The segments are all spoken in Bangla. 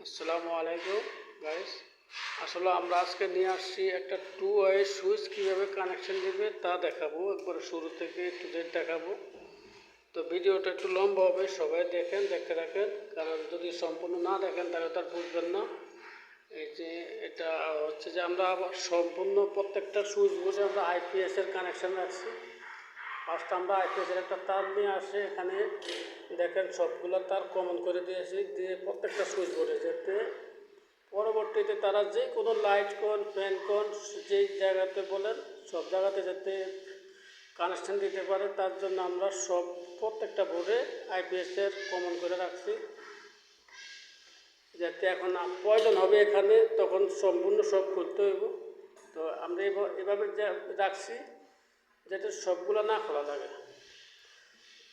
আসসালামু আলাইকুম গাইস। আসলে আমরা আজকে নিয়ে আসছি একটা 2 ওয়ে সুইচ কীভাবে কানেকশন দিবে তা দেখাবো, একবার শুরু থেকে টু জেড দেখাবো। তো ভিডিওটা একটু লম্বা হবে, সবাই দেখতে রাখেন, কারণ যদি সম্পূর্ণ না দেখেন তাহলে তার বুঝবেন না। এই যে এটা হচ্ছে যে আমরা আবার সম্পূর্ণ প্রত্যেকটা সুইচ বসে আমরা আইপিএসের কানেকশন রাখছি। ফার্স্ট আমরা আইপিএসের একটা তার নিয়ে আসে, এখানে দেখেন সবগুলো তার কমন করে দিয়েছি, দিয়ে প্রত্যেকটা সুইচ বোর্ডে যাতে পরবর্তীতে তারা যে কোনো লাইট কোন ফ্যান কোন যেই জায়গাতে বলেন সব জায়গাতে যাতে কানেকশন দিতে পারে, তার জন্য আমরা প্রত্যেকটা বোর্ডে আইপিএসের কমন করে রাখছি, যাতে এখন প্রয়োজন হবে এখানে তখন সম্পূর্ণ সব করতে হইব। তো আমরা এভাবে রাখছি যাতে সবগুলো না খোলা লাগে।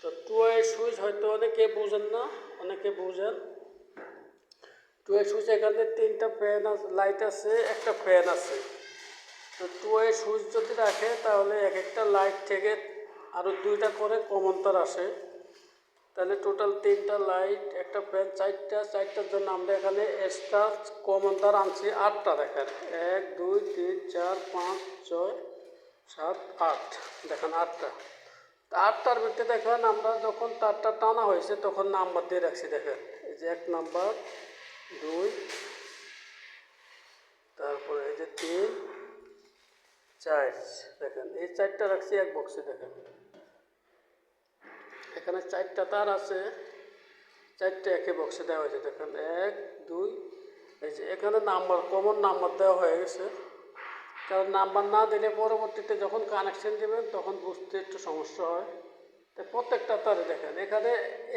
তো 2 ওয়ে সুইচ হয়তো অনেকে বোঝেন না, অনেকে বোঝেন। 2 ওয়ে সুইচ এখানে 3টা ফ্যান আছে, লাইট আছে, একটা ফ্যান আছে। তো 2 ওয়ে সুইচ যদি রাখে তাহলে এক একটা লাইট থেকে আরও 2টা করে কমন তার আসে, তাহলে টোটাল 3টা লাইট, একটা ফ্যান, চারটার জন্য আমরা এখানে এক্সট্রা কমন তার আনছি 8টা। দেখেন 1 2 3 4 5 6 7 8, দেখেন 8টা। তা 8টার ভিতরে দেখেন আমরা যখন তারটা টানা হয়েছে তখন নাম্বার দিয়ে রাখছি। দেখেন এই যে 1 নাম্বার, 2, তারপরে এই যে 3, 4, দেখেন এই 4টা রাখছি এক বক্সে। দেখেন এখানে 4টা তার আছে, 4টা একে বক্সে দেওয়া হয়েছে। দেখেন 1 2, এই যে এখানে নাম্বার, কমন নাম্বার দেওয়া হয়ে গেছে, কারণ নাম্বার না দিলে পরবর্তীতে যখন কানেকশন দেবেন তখন বুঝতে একটু সমস্যা হয়। তো প্রত্যেকটা তারে দেখেন এখানে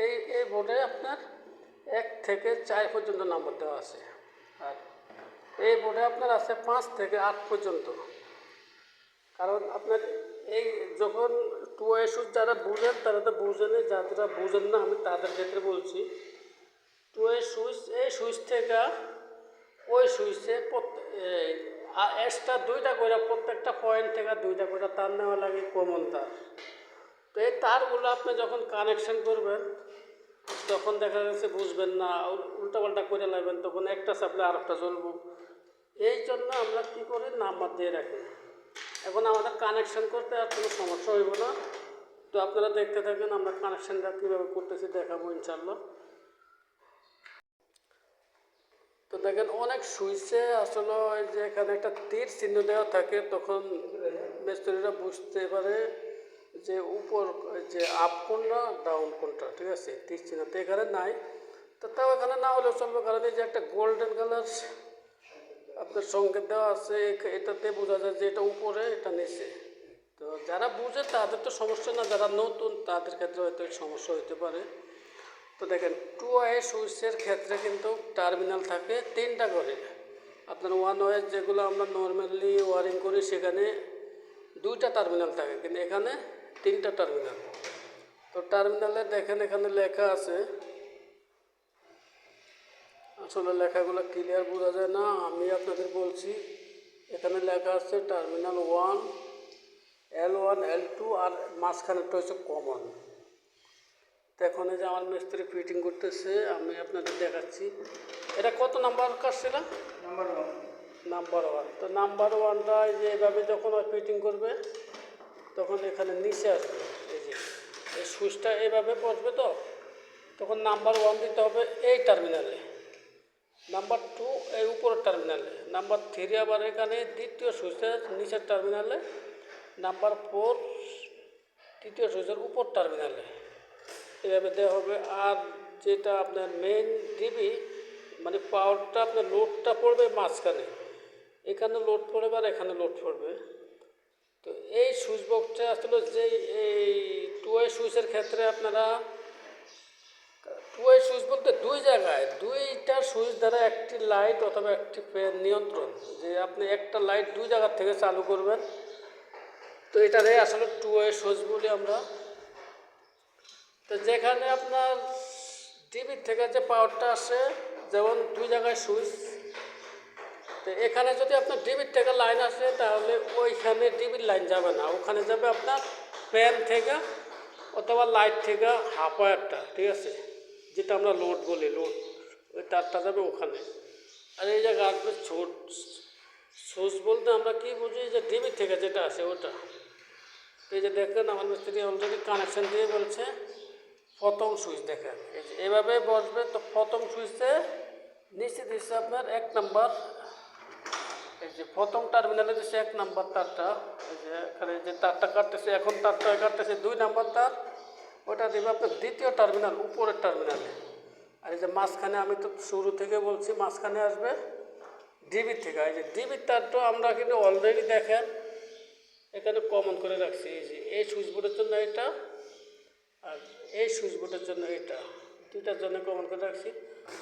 এই বোর্ডে আপনার 1 থেকে 4 পর্যন্ত নাম্বার দেওয়া আছে, আর এই বোর্ডে আপনার আছে 5 থেকে 8 পর্যন্ত। কারণ আপনার এই যখন 2 ওয়ে সুইচ যারা বুঝেন তারা তো বুঝেনি, যারা বুঝেন না আমি তাদের ক্ষেত্রে বলছি। 2 ওয়ে সুইচ, এই সুইচ থেকে ওই সুইচে এক্সট্রা 2টা করে, প্রত্যেকটা পয়েন্ট থেকে 2টা করে তার নেওয়া লাগে, কমন তার। তো এই তারগুলো আপনি যখন কানেকশন করবেন তখন দেখা যাচ্ছে বুঝবেন না, উল্টাপাল্টা করে লাগবেন, তখন একটা চাপলে আরেকটা জ্বলব। এই জন্য আমরা কী করি, নাম্বার দিয়ে রাখি। এখন আমাদের কানেকশন করতে আর কোনো সমস্যা হইব না। তো আপনারা দেখতে থাকেন আমরা কানেকশানটা কীভাবে করতেছি, দেখাবো ইনশাল্লাহ। তো দেখেন অনেক সুইচে আসলে ওই যে এখানে একটা তীর চিহ্ন দেওয়া থাকে, তখন মিস্ত্রিরা বুঝতে পারে যে উপর যে আপ কোনটা ডাউন কোনটা, ঠিক আছে। তীর চিহ্ন তো এখানে নাই, তো তাও এখানে না হলেও চলবে, কারণ এই যে একটা গোল্ডেন কালার আপনার সংকেত দেওয়া আছে, এটাতে বোঝা যায় যে এটা উপরে এটা নিচে। তো যারা বুঝে তাদের তো সমস্যা না, যারা নতুন তাদের ক্ষেত্রে হয়তো সমস্যা হতে পারে। তো দেখেন 2 ওয়ে সুইচের ক্ষেত্রে কিন্তু টার্মিনাল থাকে 3টা করে। আপনার 1 ওয়ে যেগুলো আমরা নর্মালি ওয়ারিং করি সেখানে 2টা টার্মিনাল থাকে, কিন্তু এখানে 3টা টার্মিনাল। তো টার্মিনালে দেখেন এখানে লেখা আছে, আসলে লেখাগুলো ক্লিয়ার বোঝা যায় না, আমি আপনাদের বলছি। এখানে লেখা আছে টার্মিনাল 1, L1 L2, আর মাঝখানেরটা হচ্ছে কমন। তো এখন এই যে আমার মিস্ত্রি ফিটিং করতেছে, আমি আপনাদের দেখাচ্ছি। এটা কত নাম্বার কাজ ছিল? নাম্বার 1। তো নাম্বার 1টা যে এভাবে যখন ফিটিং করবে তখন এখানে নিচে আসবে, এই যে এই সুইচটা এইভাবে বসবে, তো তখন নাম্বার 1 দিতে হবে এই টার্মিনালে, নাম্বার 2 এই উপরের টার্মিনালে, নাম্বার 3 আবার এখানে দ্বিতীয় সুইচের নিচের টার্মিনালে, নাম্বার 4 তৃতীয় সুইচের উপর টার্মিনালে, এভাবে দেওয়া হবে। আর যেটা আপনার মেইন ডিবি মানে পাওয়ারটা, আপনার লোডটা পড়বে মাঝখানে, এখানে লোড পড়বে আর এখানে লোড পড়বে। তো এই সুইচ বক্সটা আসলে যে এই 2 ওয়ে সুইচের ক্ষেত্রে আপনারা 2 ওয়ে সুইচ বলতে 2 জায়গায় 2টা সুইচ দ্বারা একটি লাইট অথবা একটি ফ্যান নিয়ন্ত্রণ, যে আপনি একটা লাইট 2 জায়গার থেকে চালু করবেন। তো এটারে আসলে 2 ওয়ে সুইচ বলি আমরা। তো যেখানে আপনার টিভির থেকে যে পাওয়ারটা আসে, যেমন 2 জায়গায় সুইচ, তো এখানে যদি আপনার ডিবির থেকে লাইন আসে তাহলে ওইখানে ডিবির লাইন যাবে না, ওখানে যাবে আপনার ফ্যান থেকে অথবা লাইট থেকে হাফ ওয়্যারটা, ঠিক আছে, যেটা আমরা লোড বলি, লোড ওই তারটা যাবে ওখানে। আর এই জায়গা আসবে ছোট সুইচ বলতে আমরা কি বুঝি, যে ডিবি থেকে যেটা আসে ওটা। এই যে দেখেন আমার মিস্ত্রি অলরেডি কানেকশান দিয়ে বলছে প্রথম সুইচ। দেখেন এই যে এভাবে বসবে, তো প্রথম সুইচে নিচে দিচ্ছে আপনার 1 নাম্বার, এই যে প্রথম টার্মিনালে দিচ্ছে 1 নাম্বার তারটা। এই যে এখানে যে তারটা কাটতেছে, এখন তারটা কাটতেছে 2 নাম্বার তার, ওটা দেবে আপনার দ্বিতীয় টার্মিনাল, উপরের টার্মিনালে। আর এই যে মাঝখানে, আমি তো শুরু থেকে বলছি মাঝখানে আসবে ডিবির থেকে। এই যে ডিবির তারটা আমরা কিন্তু অলরেডি দেখেন এখানে কমন করে রাখছি। এই যে এই সুইচ বোর্ডের জন্য এটা, আর এই সুইচ বোর্ডের জন্য এটা, দুইটার জন্য কমন করে রাখছি।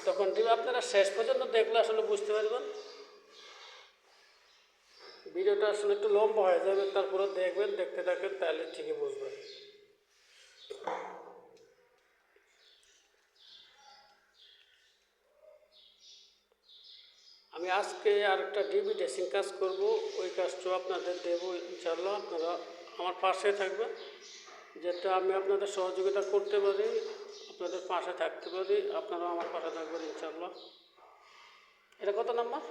তখন ডিবি আপনারা শেষ পর্যন্ত দেখলে আসলে বুঝতে পারবেন। ভিডিওটা আসলে একটু লম্বা হয়ে যাবে, তারপরে দেখবেন, দেখতে থাকেন, তাহলে ঠিকই বুঝবেন। আমি আজকে আরেকটা ডিবি ড্রেসিং কাজ করব, ওই কাজটাও আপনাদের দেবো ইনশাল্লাহ। আপনারা আমার পাশে থাকবেন, যেটা আমি আপনাদের সহযোগিতা করতে পারি, আপনাদের পাশে থাকতে পারি, আপনারাও আমার পাশে থাকবেন ইনশাল্লাহ। এটা কত নাম্বার?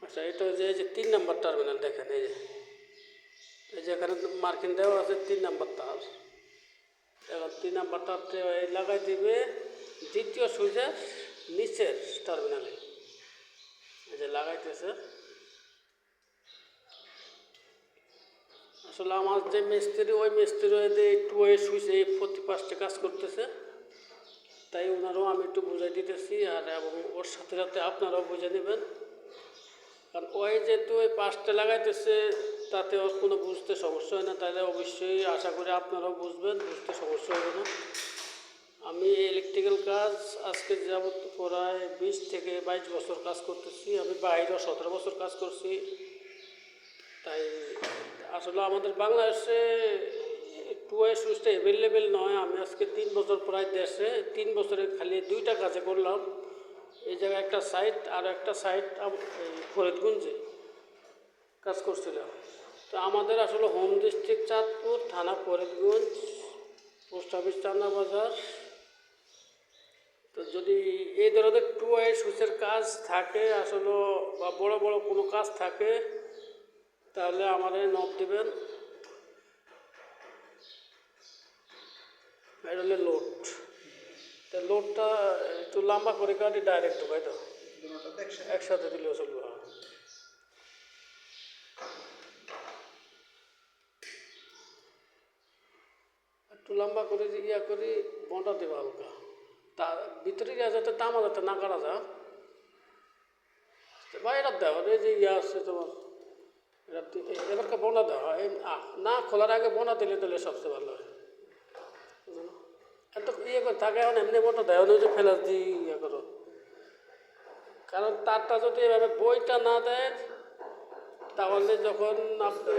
আচ্ছা, এটা যে এই যে 3 নাম্বার টার্মিনাল। দেখেন এই যে এখানে মার্কিং দেওয়া আছে 3 নাম্বার তার। এখন 3 নাম্বার তারটা লাগাই দিবে দ্বিতীয় সুইচের নিচের টার্মিনালে। এই যে লাগাইতেছে। আসলে আমার যে মিস্ত্রি, ওই মিস্ত্রি একটু ওই সুইচ এই প্রতি পাশে কাজ করতেছে, তাই ওনারাও আমি একটু বুঝাই দিতেছি। আর এবং ওর সাথে সাথে আপনারাও বুঝে নেবেন, কারণ ওই যেহেতু ওই পাশটা লাগাইতেছে, তাতে ওর কোনো বুঝতে সমস্যা হয় না। তাহলে অবশ্যই আশা করি আপনারাও বুঝবেন, বুঝতে সমস্যা হবে না। আমি ইলেকট্রিক্যাল কাজ আজকে যাবত প্রায় 20 থেকে 22 বছর কাজ করতেছি। আমি বাইরেও 17 বছর কাজ করছি। তাই আসলে আমাদের বাংলাদেশে টু ওয়ে সুইচটা অ্যাভেলেবেল নয়। আমি আজকে 3 বছর প্রায় দেশে, 3 বছরে খালি 2টা কাজে করলাম। এই জায়গায় একটা সাইট, আর একটা সাইট ফরিদগঞ্জে কাজ করছিলাম। তো আমাদের আসলে হোম ডিস্ট্রিক্ট চাঁদপুর, থানা ফরিদগঞ্জ, পোস্ট অফিস চান্না বাজার। তো যদি এই ধরনের টু ওয়ে সুইচের কাজ থাকে আসলে, বা বড় বড় কোনো কাজ থাকে, তাহলে আমাদের নক দেবেন। এটা হলে লোড, তা লোডটা একটু লম্বা করে কাটি, ডাইরেক্ট ঢোকাই তো, একসাথে দিলেও চলবে। একটু লম্বা করে ইয়া করি, বঁটা দেবো হালকা, তার ভিতরে ইয়া যাতে তামা যাতে না কাটা যায়। বা এটা দেওয়া, এই যে ইয়া আছে তোমার, এটা এবারকে বোনা দেওয়া হয়, না খোলার আগে বোনা দিলে দিলে সবচেয়ে ভালো হয়। এত ইয়ে করে থাকে, এখন এমনি বোনা দেওয়া নেই যে ফেলাস দিয়ে ইয়ে করো। কারণ তারটা যদি এভাবে বইটা না দেয়, তাহলে যখন আপনি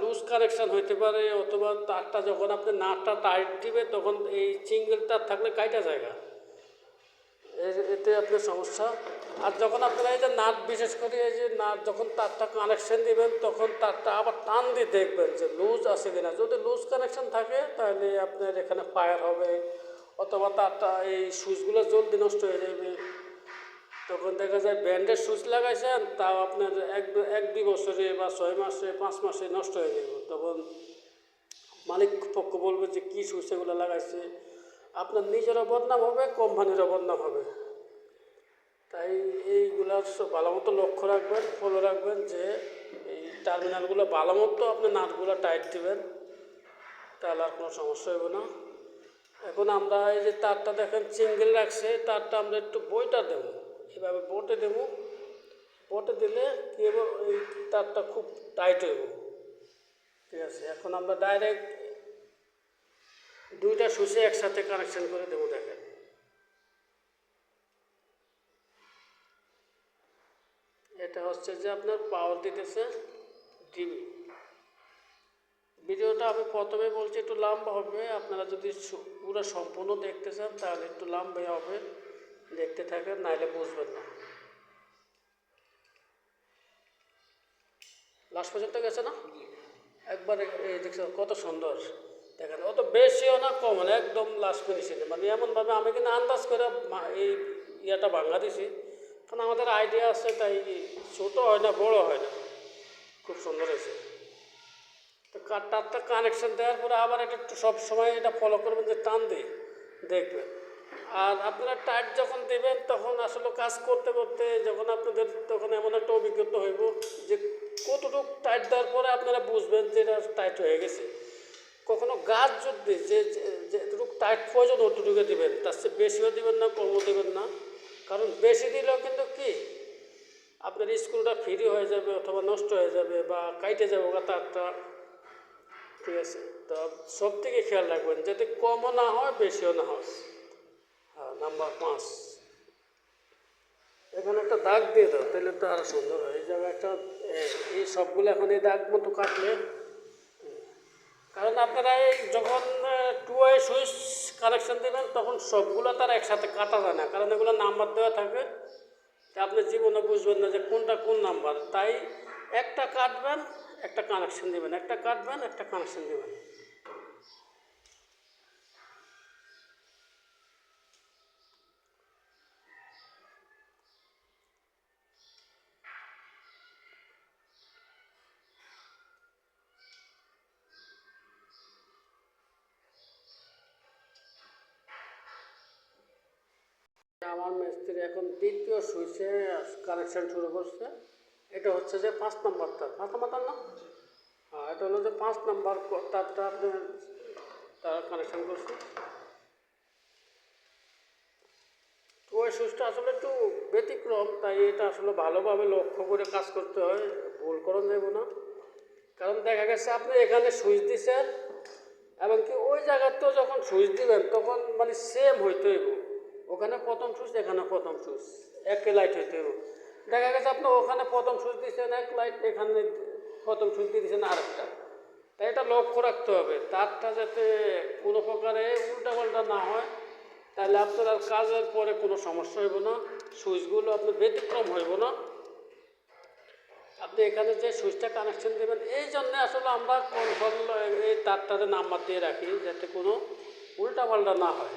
লুজ কানেকশান হইতে পারে, অথবা তারটা যখন আপনি নাটটা টাইট দিবে, তখন এই সিঙ্গেল তার থাকলে কাইটা জায়গা, এতে আপনার সমস্যা। আর যখন আপনারা এই যে নাট, বিশেষ করে এই যে নাট যখন তারটা কানেকশান দিবেন, তখন তারটা আবার টান দিয়ে দেখবেন যে লুজ আছে কিনা। যদি লুজ কানেকশান থাকে, তাহলে আপনার এখানে ফায়ার হবে, অথবা তারটা এই সুইচগুলো জলদি নষ্ট হয়ে যাবে। তখন দেখা যায় ব্যান্ডের সুইচ লাগাইছেন, তাও আপনার 1-2 বছরে বা 6 মাসে 5 মাসে নষ্ট হয়ে যাবে। তখন মালিক পক্ষ বলবে যে কী সুইচ এগুলো লাগাইছে। আপনার নিজেরও বদনাম হবে, কোম্পানিরও বদনাম হবে। তাই এইগুলার ভালো মতো লক্ষ্য রাখবেন, ফলো রাখবেন, যে এই টার্মিনালগুলো ভালো মতো আপনি নাটগুলো টাইট দিবেন, তাহলে আর কোনো সমস্যা হবে না। এখন আমরা এই যে তারটা দেখেন সিঙ্গেল রাখছে, তারটা আমরা একটু বইটা দেবো, এভাবে বটে দেবো। বটে দিলে কী হবে, এই তারটা খুব টাইট হইব। ঠিক আছে, এখন আমরা ডাইরেক্ট 2টা সুইচে একসাথে কানেকশান করে দেবো। দেখেন এটা হচ্ছে যে আপনার পাওয়ার দিতেছে ডিবি। ভিডিওটা আমি প্রথমে বলছি একটু লম্বা হবে, আপনারা যদি পুরো সম্পূর্ণ দেখতে চান তাহলে একটু লম্বাই হবে, দেখতে থাকেন, নাইলে বুঝবেন না। লাস্ট পর্যন্ত গেছে না, একবারে এই দেখছেন কত সুন্দর। দেখেন অত বেশিও না কমও না, একদম লাস্ট ফিনিশিংয়ে, মানে এমনভাবে আমি কিন্তু আন্দাজ করে এই ইয়াটা ভাঙা দিছি, কারণ আমাদের আইডিয়া আছে, তাই ছোটো হয় না বড় হয় না, খুব সুন্দর হয়েছে। তো তারটা কানেকশন দেওয়ার পরে আবার এটা একটু সবসময় এটা ফলো করবেন যে টান দিয়ে দেখবেন। আর আপনারা টাইট যখন দেবেন তখন আসলে কাজ করতে করতে যখন আপনাদের তখন এমন একটা অভিজ্ঞতা হইব যে কতটুকু টাইট দেওয়ার পরে আপনারা বুঝবেন যে এটা টাইট হয়ে গেছে। কখনো গাছ যদি যেটুকু টাইট প্রয়োজন অতটুকু দেবেন, তার চেয়ে বেশিও দেবেন না, কমও দেবেন না। কারণ বেশি দিলেও কিন্তু কি আপনার স্ক্রুটা ফ্রি হয়ে যাবে অথবা নষ্ট হয়ে যাবে বা কাইটে যাবে ওটা তারটা। ঠিক আছে, তো সব থেকে খেয়াল রাখবেন যাতে কমও না হয় বেশিও না হয়। হ্যাঁ, নাম্বার 5 এখানে একটা দাগ দিয়ে দাও, তাহলে তো আরও সুন্দর হয়। এই জায়গায় একটা এই সবগুলো এখন এই দাগ মতো কাটলে, কারণ আপনারা এই যখন 2 ওয়ে সুইচ কানেকশন দেবেন তখন সবগুলো তার একসাথে কাটা যায় না, কারণ এগুলো নাম্বার দেওয়া থাকে, তা আপনি জীবনে বুঝবেন না যে কোনটা কোন নাম্বার। তাই একটা কাটবেন, একটা কানেকশন দেবেন, একটা কাটবেন, একটা কানেকশন দেবেন। আমার মিস্ত্রি এখন দ্বিতীয় সুইচে কানেকশন শুরু করছে। এটা হচ্ছে যে 5 নম্বর তার, 5 নম্বর তার না, হ্যাঁ, এটা হলো যে 5 নম্বর তারটা আপনি তার কানেকশন করছে। তো ওই সুইচটা আসলে একটু ব্যতিক্রম, তাই এটা আসলে ভালোভাবে লক্ষ্য করে কাজ করতে হয়, ভুল করা যাবে না। কারণ দেখা গেছে আপনি এখানে সুইচ দিচ্ছেন এবং কি ওই জায়গাতেও যখন সুইচ দিবেন তখন মানে সেম হইতে হইব, ওখানে প্রথম সুইচ এখানে প্রথম সুইচ একই লাইট হইতে হইব। দেখা গেছে আপনি ওখানে প্রথম সুইচ দিচ্ছেন এক লাইট, এখানে প্রথম সুইচ দিয়ে দিচ্ছেন আরেকটা। তাই এটা লক্ষ্য রাখতে হবে তারটা যাতে কোনো প্রকারে উল্টাপাল্টা না হয়, তাহলে আপনার আর কাজের পরে কোনো সমস্যা হইব না, সুইচগুলো আপনার ব্যতিক্রম হইব না। আপনি এখানে যে সুইচটা কানেকশন দেবেন এই জন্যে আসলে আমরা কন্ট্রোল এই তারটারে নাম্বার দিয়ে রাখি যাতে কোনো উল্টাপাল্টা না হয়।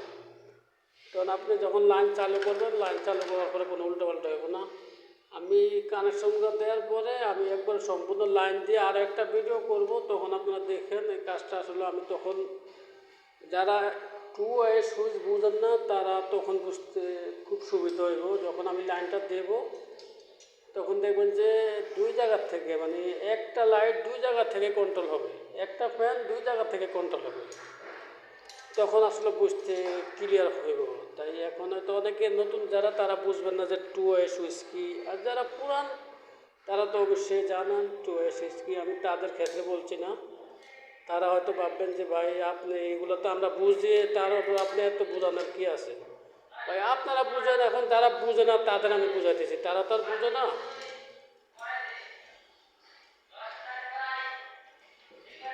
কারণ আপনি যখন লাইন চালু করবেন, লাইন চালু করার পরে কোনো উল্টাপাল্টা হবে না। আমি কানেকশনগুলো দেওয়ার পরে আমি একবার সম্পূর্ণ লাইন দিয়ে আরও একটা ভিডিও করব, তখন আপনারা দেখেন এই কাজটা আসলে আমি তখন যারা 2 ওয়ে সুইচ বুঝেন না তারা তখন বুঝতে খুব সুবিধা হইব। যখন আমি লাইনটা দেব তখন দেখবেন যে 2 জায়গার থেকে মানে একটা লাইট 2 জায়গা থেকে কন্ট্রোল হবে, একটা ফ্যান 2 জায়গা থেকে কন্ট্রোল হবে, তখন আসলে বুঝতে ক্লিয়ার হইব। তাই এখন হয়তো অনেকে নতুন যারা তারা বুঝবেন না যে 2 ওয়ে সুইচ কী, আর যারা পুরান তারা তো অবশ্যই জানেন 2 ওয়ে সুইচ কী। আমি তাদের ক্ষেত্রে বলছি না, তারা হয়তো ভাববেন যে ভাই আপনি এগুলো তো আমরা বুঝি, তার উপর আপনি এত বোঝানোর কী আছে। ভাই আপনারা বুঝেন, এখন যারা বুঝে না তাদের আমি বুঝাইতেছি, তারা তো আর বুঝে না।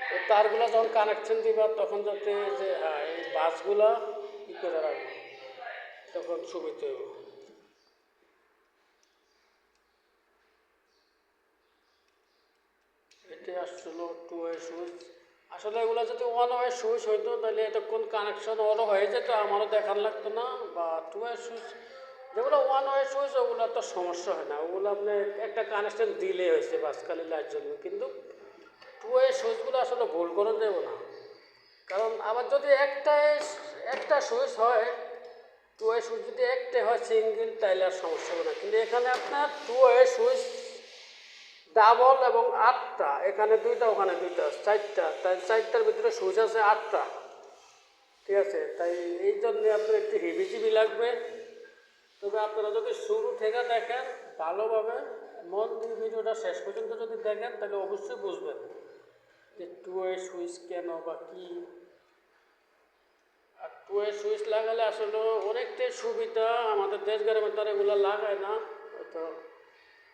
তো তারগুলো যখন কানেকশন দিবা তখন যাতে যে হ্যাঁ এই বাসগুলা কী করে রাখবো, তখন সুবিধা হইব। এটি আসলে 2 ওয়ে সুইচ। আসলে এগুলো যদি 1 ওয়ে সুইচ হইতো তাহলে এতক্ষণ কানেকশন ওরও হয়ে যেত, আমারও দেখার লাগতো না। বা 2 ওয়ে সুইচ যেগুলো 1 ওয়ে সুইচ ওগুলো তো সমস্যা হয় না, ওগুলো আপনি একটা কানেকশন দিলে হয়েছে বাস খালি লাইট জ্বলবে। কিন্তু 2 ওয়ে সুইচগুলো আসলে ভুল করে দেবো না, কারণ আবার যদি একটা সুইচ হয় 2 ওয়ে সুইচ যদি একটা হয় সিঙ্গেল তাইলে আর সমস্যা হবে না। কিন্তু এখানে আপনার 2 ওয়ে সুইচ ডাবল এবং 8টা, এখানে 2টা ওখানে 2টা 4টা, তাই 4টার ভিতরে সুইচ আছে 8টা। ঠিক আছে, তাই এই জন্যে আপনার একটু হিবিজিবি লাগবে। তবে আপনারা যদি শুরু থেকে দেখেন ভালোভাবে মন দিয়ে ভিডিওটা শেষ পর্যন্ত যদি দেখেন তাহলে অবশ্যই বুঝবেন যে 2 ওয়ে সুইচ কেন বা কী। আর 2 ওয়ে সুইচ লাগালে আসলে অনেকটাই সুবিধা, আমাদের দেশ গ্রামের তারা এগুলো লাগায় না তো,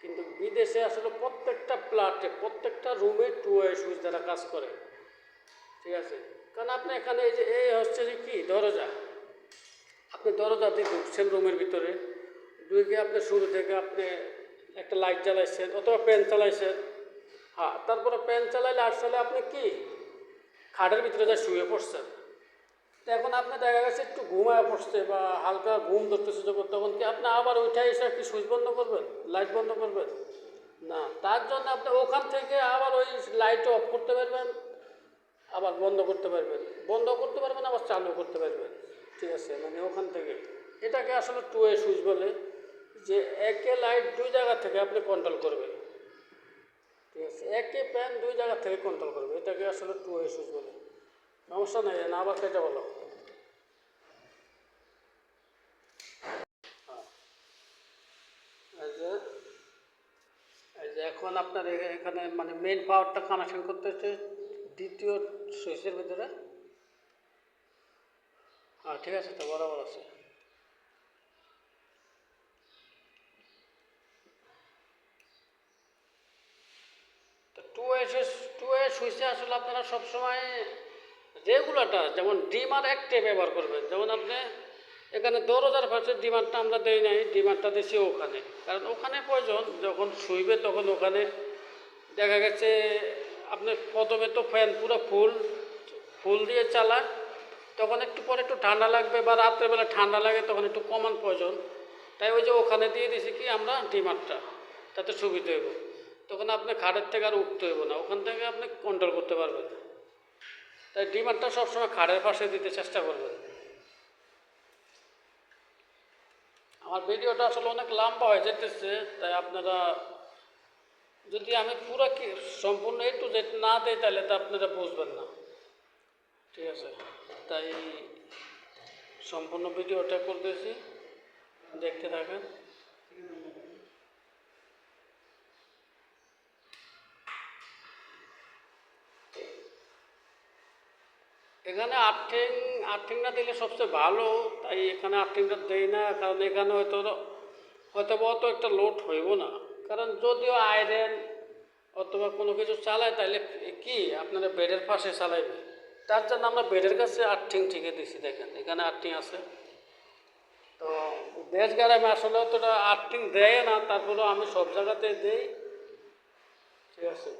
কিন্তু বিদেশে আসলে প্রত্যেকটা ফ্ল্যাটে প্রত্যেকটা রুমে 2 ওয়ে সুইচ দ্বারা কাজ করে। ঠিক আছে, কারণ আপনি এখানে এই যে এই হচ্ছে যে কি দরজা, আপনি দরজা দিয়ে ঢুকছেন রুমের ভিতরে, ঢুকে আপনি শুরু থেকে আপনি একটা লাইট জ্বালাইছেন অথবা ফ্যান চালাইছেন, হ্যাঁ, তারপরে ফ্যান চালাইলে আসলে আপনি কি খাটের ভিতরে যা শুয়ে পড়ছেন, তো এখন আপনি দেখা গেছে একটু ঘুমায় পড়ছে বা হালকা ঘুম ধরতেছে যখন, তখন কি আপনি আবার উঠে এসে কি সুইচ বন্ধ করবেন, লাইট বন্ধ করবেন? না, তার জন্য আপনি ওখান থেকে আবার ওই লাইট অফ করতে পারবেন, আবার বন্ধ করতে পারবেন, আবার চালু করতে পারবেন। ঠিক আছে, মানে ওখান থেকে এটাকে আসলে টু ওয়ে সুইচ বলে, যে একে লাইট দুই জায়গা থেকে আপনি কন্ট্রোল করবেন। ঠিক আছে, একে ফ্যান দুই জায়গা থেকে কন্ট্রোল করবে, এটাকে আসলে টু ওয়ে সুইচ বলে। সমস্যা নেই, না আবার কেটে বলো। এই যে এই যে এখন আপনার এখানে মানে মেইন পাওয়ারটা কানেকশন করতে হচ্ছে দ্বিতীয় সুইচের ভিতরে। হ্যাঁ ঠিক আছে, তো বরাবর আছে। তো টু ওয়ে সুইচে আসলে আপনারা সবসময় রেগুলারটা যেমন ডিমার একটে ব্যবহার করবেন। যেমন আপনি এখানে দরজার পাশে ডিমারটা আমরা দেই নাই, ডিমারটা দিয়েছি ওখানে, কারণ ওখানে প্রয়োজন যখন শুইবে তখন ওখানে দেখা গেছে আপনি প্রথমে তো ফ্যান পুরো ফুল দিয়ে চালায়, তখন একটু পরে একটু ঠান্ডা লাগবে বা রাত্রেবেলা ঠান্ডা লাগে, তখন একটু কমান প্রয়োজন। তাই ওই যে ওখানে দিয়ে দিয়েছি কি আমরা ডিমারটা, তাতে সুবিধা হইব। তখন আপনি খাটের থেকে আর উঠতে হইব না, ওখান থেকে আপনি কন্ট্রোল করতে পারবেন। তাই ডিমারটা সবসময় খাটের পাশে দিতে চেষ্টা করবেন। আমার ভিডিওটা আসলে অনেক লম্বা হয়ে যেতেছে, তাই আপনারা যদি আমি পুরো সম্পূর্ণ একটু জেড না দেয় তাহলে তো আপনারা বুঝবেন না। ঠিক আছে, তাই সম্পূর্ণ ভিডিওটা করতেছি, দেখতে থাকেন। এখানে আর্থিং না দিলে সবচেয়ে ভালো, তাই এখানে আর্থিংটা দেই না, কারণ এখানে হয়তো অত একটা লোড হইব না। কারণ যদিও আয়রন অথবা কোনো কিছু চালায় তাহলে কি আপনারা বেডের পাশে চালাইবে, তার জন্য আমরা বেডের কাছে আর্থিং ঠিকে দিছি। দেখেন এখানে আর্থিং আছে। তো দেশ গ্রামে আসলে অতটা আর্থিং দেয় না, তারপরেও আমি সব জায়গাতে দিই। ঠিক আছে,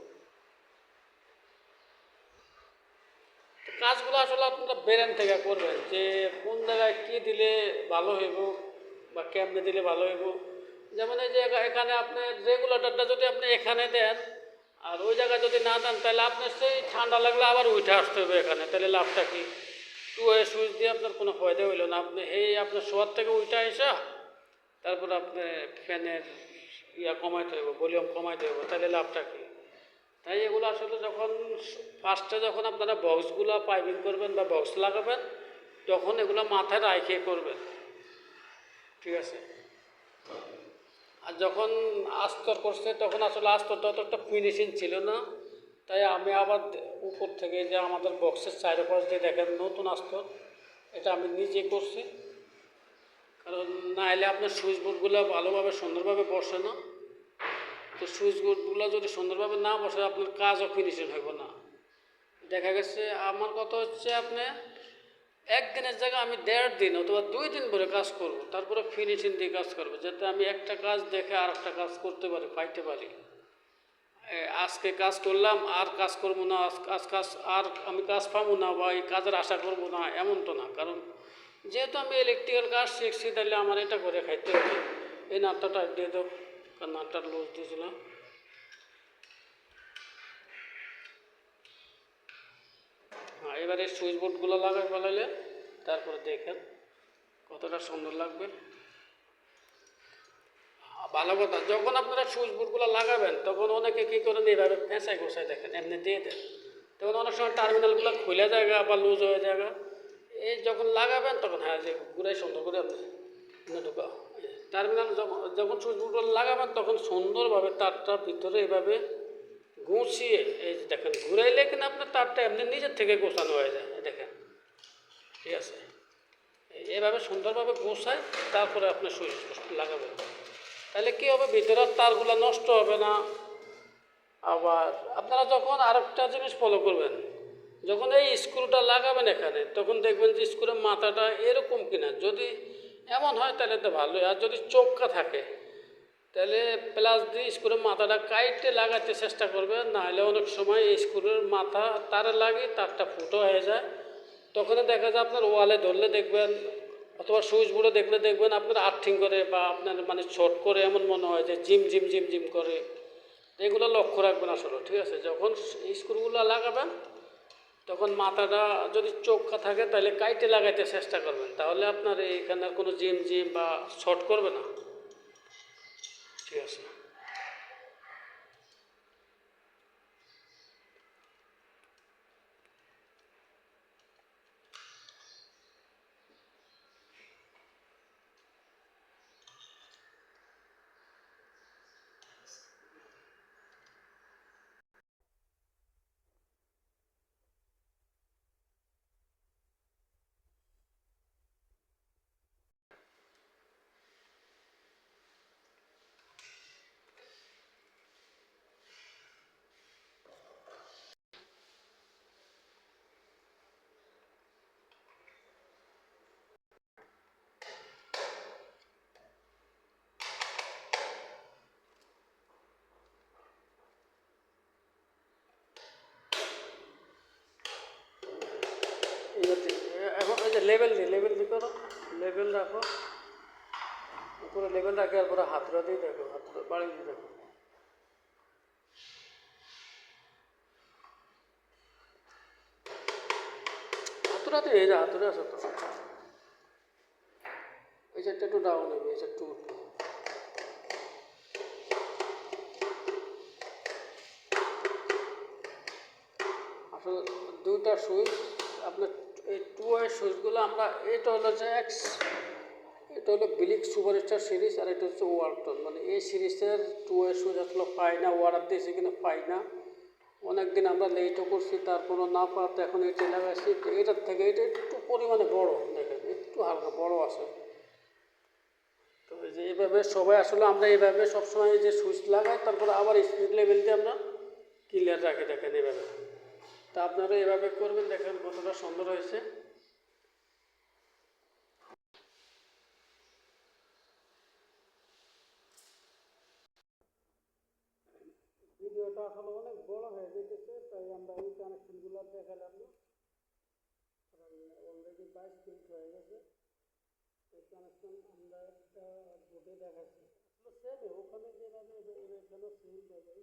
কাজগুলো আসলে আপনারা বেরেন থেকে করবেন, যে কোন জায়গায় কী দিলে ভালো হইব বা কেমনে দিলে ভালো হইব। যেমন এই যে এখানে আপনি রেগুলেটরটা যদি আপনি এখানে দেন আর ওই জায়গায় যদি না দেন, তাহলে আপনার সেই ঠান্ডা লাগলে আবার উঠে আসতে হবে এখানে, তাহলে লাভটা কি? টু ওয়ে সুইচ দিয়ে আপনার কোনো ফায়দা হইল না। আপনি আপনার শোয়ার থেকে উঠে আসা, তারপর আপনি ফ্যানের কমাইতে হইব, ভলিউম কমাইতে হইব, তাহলে লাভটা কি? তাই এগুলো আসলে যখন ফার্স্টে যখন আপনারা বক্সগুলো পাইপিং করবেন বা বক্স লাগাবেন, তখন এগুলো মাথায় রাখে করবেন। ঠিক আছে, আর যখন আস্তর করছে তখন আসলে আস্তরটা অতটা ফিনিশিং ছিল না, তাই আমি আবার উপর থেকে যে আমাদের বক্সের চারপাশ দিয়ে দেখেন নতুন আস্তর, এটা আমি নিজে করছি। কারণ না হলে আপনার সুইচ বোর্ডগুলো ভালোভাবে সুন্দরভাবে বসে না। তো সুইচ বোর্ডগুলো যদি সুন্দরভাবে না বসে আপনার কাজও ফিনিশিং হইব না। দেখা গেছে আমার কথা হচ্ছে আপনি একদিনের জায়গায় আমি 1.5 দিন অথবা 2 দিন ধরে কাজ করব, তারপরে ফিনিশিং দিয়ে কাজ করবো, যাতে আমি একটা কাজ দেখে আর একটা কাজ করতে পারি, পাইতে পারি। আজকে কাজ করলাম আর কাজ করবো না, আর আমি কাজ পাবো না বা এই কাজের আশা করবো না, এমন তো না। কারণ যেহেতু আমি ইলেকট্রিক্যাল কাজ শিখছি, তাহলে আমার এটা করে খাইতে হবে। এই নাটটা টাইট দিয়ে দাও, কারণ নাটটার লুজ দিয়েছিলাম। হ্যাঁ, এবারে সুইচ বোর্ডগুলো লাগাই ফেলাইলে তারপরে দেখেন কতটা সুন্দর লাগবে। ভালো কথা, যখন আপনারা সুইচ বোর্ডগুলো লাগাবেন তখন অনেকে কী করেন, এইভাবে পেঁচাই গোছায় দেখেন, এমনি দিয়ে দেন, তখন অনেক সময় টার্মিনালগুলো খুলে জায়গা বা লুজ হয়ে জায়গা। এই যখন লাগাবেন তখন হ্যাঁ যে ঘুরাই সুন্দর করে আপনি ঢুকা টার্মিনাল, যখন সুইচ বোর্ডগুলো লাগাবেন তখন সুন্দরভাবে তারটা ভিতরে এভাবে গুছিয়ে এই যে দেখেন ঘুরাইলে কিনা আপনার তারটা এমনি নিজের থেকে গোছানো হয়ে যায়। দেখেন, ঠিক আছে, এভাবে সুন্দরভাবে গোছায় তারপরে আপনি সুইচ লাগাবেন। তাহলে কী হবে, ভিতরের তারগুলো নষ্ট হবে না। আবার আপনারা যখন আরেকটা জিনিস ফলো করবেন, যখন এই স্ক্রুটা লাগাবেন এখানে, তখন দেখবেন যে স্ক্রুর মাথাটা এরকম কিনা, যদি এমন হয় তাহলে তো ভালোই। আর যদি চোখকা থাকে তাহলে প্লাস দিয়ে স্ক্রুর মাথাটা কাইটে লাগাতে চেষ্টা করবেন, নাহলে অনেক সময় এই স্ক্রুর মাথা তারে লাগে তারটা ফুটো হয়ে যায়, তখন দেখা যায় আপনার ওয়ালে ধরলে দেখবেন অথবা সুইচ বোর্ডে দেখলে দেখবেন আপনার আর্থিং করে বা আপনার মানে শর্ট করে এমন মনে হয় যে জিম জিম জিম জিম করে। এগুলো লক্ষ্য রাখবেন আসলে, ঠিক আছে? যখন স্ক্রুগুলো লাগাবেন তখন মাথাটা যদি চোখা থাকে তাহলে কাইটে লাগাইতে চেষ্টা করবেন, তাহলে আপনার এইখানে আর কোনো জিম জিম বা শর্ট করবে না, ঠিক আছে? এখন এই যে লেবেল দিয়ে করো, লেবেল রাখো উপরে, লেবেল রাখে আর পরে হাতটা দিয়ে দেখো, হাতটা বাড়ি দিয়ে দেখো। হাতুড়াতে এই যে হাতুড়ে আছে তো, এই সাইডটা একটু ডাউন হবে, এই সাইড একটু আসলে দুইটা সুইচ আপনার এই টু ওয়ে সুইচগুলো আমরা, এটা হলো যে এটা হলো বিলিক সুপারস্টার সিরিজ আর এটা হচ্ছে ওয়ালটন, মানে এই সিরিজের টু ওয়ে সুইচ আসলে পাই না, অর্ডার দিয়েছি কিনা পাই না, অনেক দিন আমরা লেটও করছি, তারপরও না পাওয়াতে এখন এটা লাগাইছি। এটার থেকে এটা একটু পরিমাণে বড়, দেখেন একটু হালকা বড় আছে। তো এই যে এইভাবে সবাই আসলে আমরা এইভাবে সবসময় যে সুইচ লাগাই তারপরে আবার স্পিড লেভেল দিয়ে আমরা ক্লিয়ার রাখি, দেখেন এইভাবে। তা আপনারা এভাবে করবেন, দেখেন কতটা সুন্দর হয়েছে। ভিডিওটা আসলে অনেক বড় হয়ে যেতেছে, তাই আমরা এই কানেকশনগুলো দেখালাম না, অলরেডি 22 মিনিট হয়ে গেছে। এই কানেকশন আমরা একটা বোর্ডে দেখাচ্ছি, আসলে সেম ওখানে যেভাবে এখানেও সেম যাবে।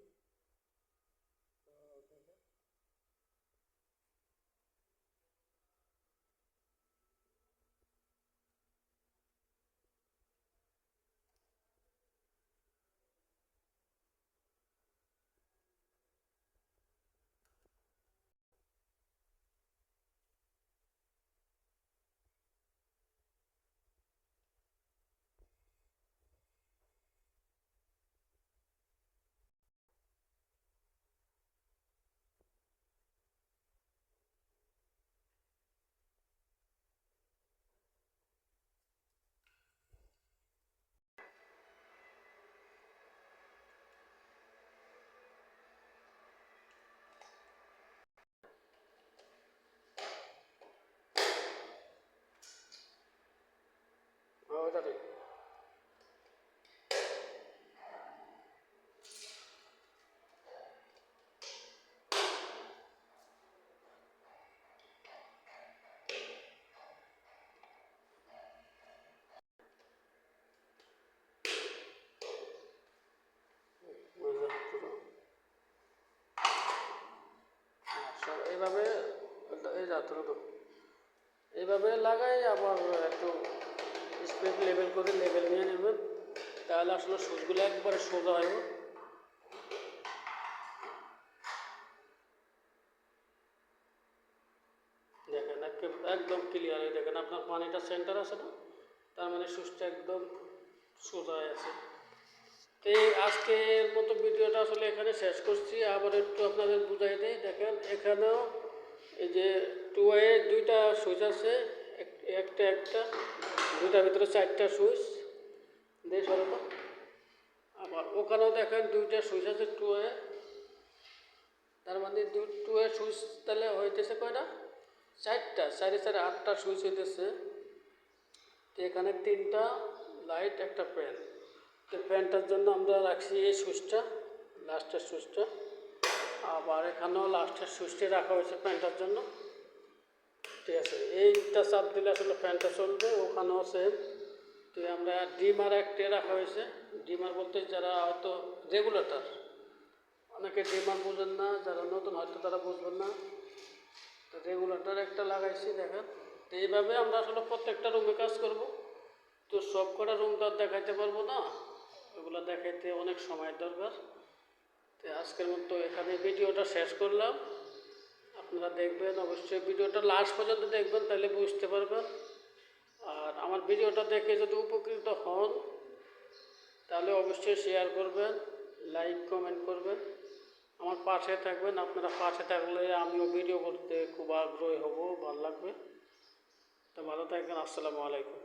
ওটা ঠিক। এইভাবে এই যাত্রা তো এইভাবে লাগাই, আবার একটু স্পিড লেভেল করে লেভেল নিয়ে নেবেন, তাহলে আসলে সুচগুলো একবারে সোজা হইব। দেখেন একদম ক্লিয়ার হয়ে, দেখেন আপনার পানিটা সেন্টার আছে না, তার মানে সুচটা একদম সোজা হয়ে আছে। তো আজকের মতো ভিডিওটা আসলে এখানে শেষ করছি, আবার একটু আপনাদের বুঝাই দিই। দেখেন এখানেও এই যে টু ওয়ে দুইটা সুইচ আছে, একটা দুইটার ভিতরে 4টা সুইচ দিয়ে সরব। আবার ওখানেও দেখেন দুইটা সুইচ আছে টু ওয়ে, তার মানে টু ওয়ে সুইচ তাহলে হইতেছে কয়টা? 4টা, 4 4 8টা সুইচ হইতেছে। তো এখানে 3টা লাইট, একটা ফ্যান। তো ফ্যানটার জন্য আমরা রাখছি এই সুইচটা, লাস্টের সুইচটা। আবার এখানেও লাস্টের সুইচটি রাখা হয়েছে ফ্যানটার জন্য। ঠিক আছে, এইটা চাপ দিলে আসলে ফ্যানটা চলবে, ওখানেও সেম। তো আমরা ডিমার একটা রাখা হয়েছে। ডিমার বলতে যারা হয়তো রেগুলেটর, অনেকে ডিমার বুঝেন না, যারা নতুন হয়তো তারা বুঝবেন না। তো রেগুলেটর একটা লাগাইছি দেখেন। তো এইভাবে আমরা আসলে প্রত্যেকটা রুমে কাজ করব। তো সব কটা রুম তো আর দেখাইতে পারবো না, ওগুলো দেখাইতে অনেক সময়ের দরকার। তো আজকের মতো এখানে ভিডিওটা শেষ করলাম। আপনারা দেখবেন, অবশ্যই ভিডিওটা লাস্ট পর্যন্ত দেখবেন, তাহলে বুঝতে পারবেন। আর আমার ভিডিওটা দেখে যদি উপকৃত হন তাহলে অবশ্যই শেয়ার করবেন, লাইক কমেন্ট করবেন, আমার পাশে থাকবেন। আপনারা পাশে থাকলে আমিও ভিডিও করতে খুব আগ্রহী হব, ভালো লাগবে। তো ভালো থাকবেন, আসসালামু আলাইকুম।